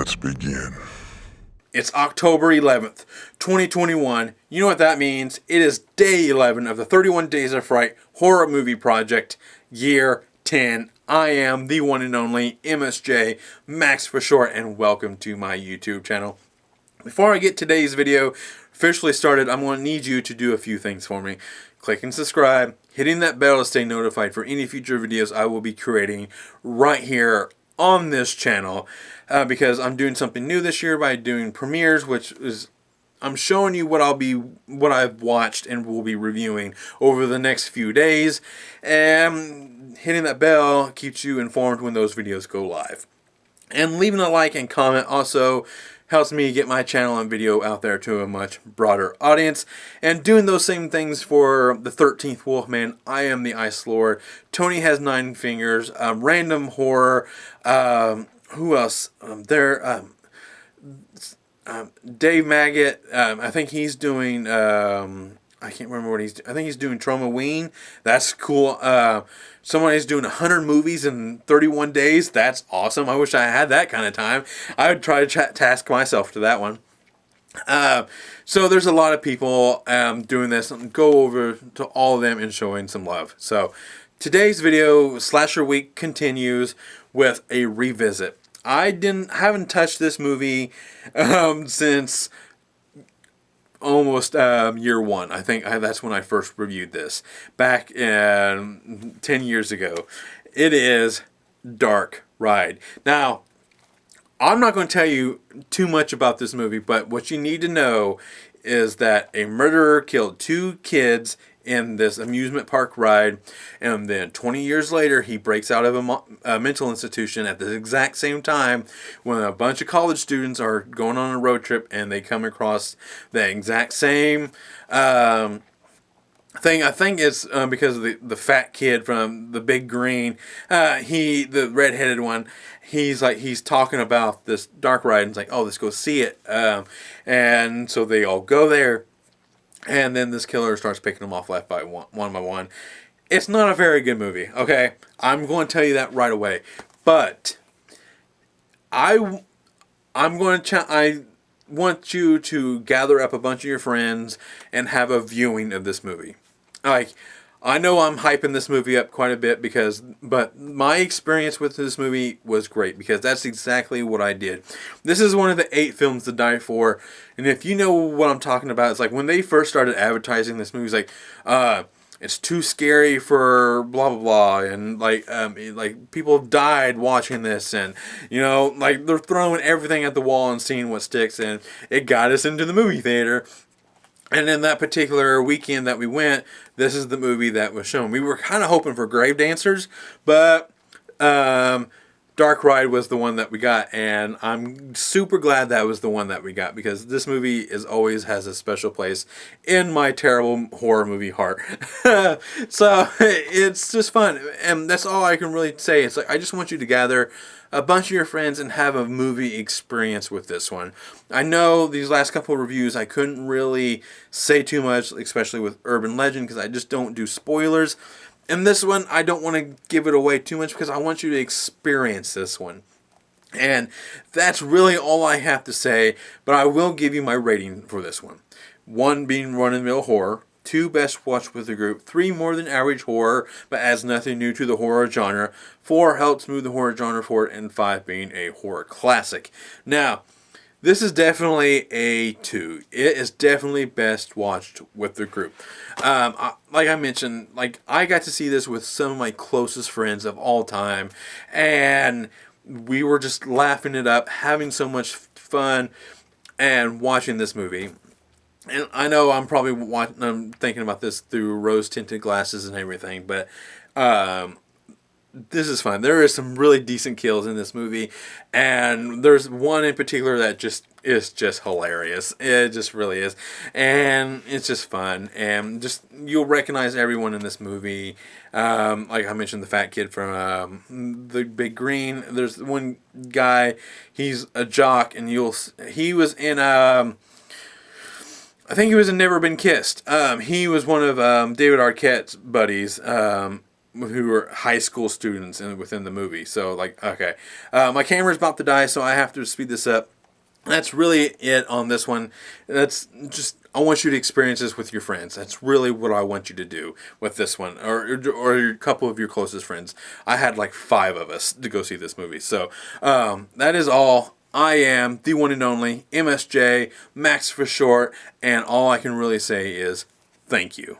Let's begin. It's October 11th, 2021. You know what that means. It is day 11 of the 31 Days of Fright horror movie project, year 10. I am the one and only MSJ, Max for short, and welcome to my YouTube channel. Before I get today's video officially started, I'm going to need you to do a few things for me. Clicking subscribe, hitting that bell to stay notified for any future videos I will be creating right here on this channel, because I'm doing something new this year by doing premieres, which is I'm showing you what I've watched and will be reviewing over the next few days, and hitting that bell keeps you informed when those videos go live. And leaving a like and comment also helps me get my channel and video out there to a much broader audience. And doing those same things for the 13th Wolfman, I am the Ice Lord, Tony has 9 fingers, Random Horror, who else? Dave Maggot, I think he's doing, I can't remember what I think he's doing Trauma Ween. That's cool. Someone is doing 100 movies in 31 days. That's awesome. I wish I had that kind of time. I would try to task myself to that one. So there's a lot of people doing this. Go over to all of them and showing some love. So today's video, Slasher Week, continues with a revisit. I haven't touched this movie since almost year one. I think that's when I first reviewed this, back 10 years ago. It is Dark Ride. Now, I'm not going to tell you too much about this movie, but what you need to know is that a murderer killed 2 kids in this amusement park ride, and then 20 years later he breaks out of a mental institution at the exact same time when a bunch of college students are going on a road trip, and they come across the exact same thing. I think it's because of the fat kid from the Big Green, the redheaded one. He's talking about this dark ride, and it's like, oh, let's go see it. And so they all go there. And then this killer starts picking them off left by one by one. It's not a very good movie, okay? I'm going to tell you that right away. But I want you to gather up a bunch of your friends and have a viewing of this movie. I know I'm hyping this movie up quite a bit but my experience with this movie was great, because that's exactly what I did. This is one of the 8 films to die for, and if you know what I'm talking about, it's like when they first started advertising this movie, it's like, it's too scary for blah blah blah, and like people have died watching this, and like they're throwing everything at the wall and seeing what sticks, and it got us into the movie theater. And in that particular weekend that we went, this is the movie that was shown. We were kind of hoping for Grave Dancers, but Dark Ride was the one that we got, and I'm super glad that was the one that we got, because this movie always has a special place in my terrible horror movie heart. So it's just fun, and that's all I can really say. It's like, I just want you to gather a bunch of your friends and have a movie experience with this one. I know these last couple of reviews I couldn't really say too much, especially with Urban Legend, because I just don't do spoilers. And this one, I don't want to give it away too much, because I want you to experience this one. And that's really all I have to say, but I will give you my rating for this one. 1 being run-of-the-mill horror, 2 best watched with the group, 3 more than average horror, but adds nothing new to the horror genre, 4 helps move the horror genre forward, and 5 being a horror classic. Now, this is definitely a 2. It is definitely best watched with the group. Like I mentioned, I got to see this with some of my closest friends of all time, and we were just laughing it up, having so much fun, and watching this movie. And I know I'm probably thinking about this through rose-tinted glasses and everything, but this is fun. There is some really decent kills in this movie, and there's one in particular that is just hilarious. It just really is, and it's just fun, and you'll recognize everyone in this movie. Like I mentioned, the fat kid from the Big Green. There's one guy. He's a jock, and he was in I think he was in Never Been Kissed. He was one of David Arquette's buddies. who are high school students within the movie. So like, okay, my camera's about to die, so I have to speed this up. That's really it on this one. That's just, I want you to experience this with your friends. That's really what I want you to do with this one, or a couple of your closest friends. I had like 5 of us to go see this movie. So that is all. I am the one and only MSJ, Max for short, and all I can really say is thank you.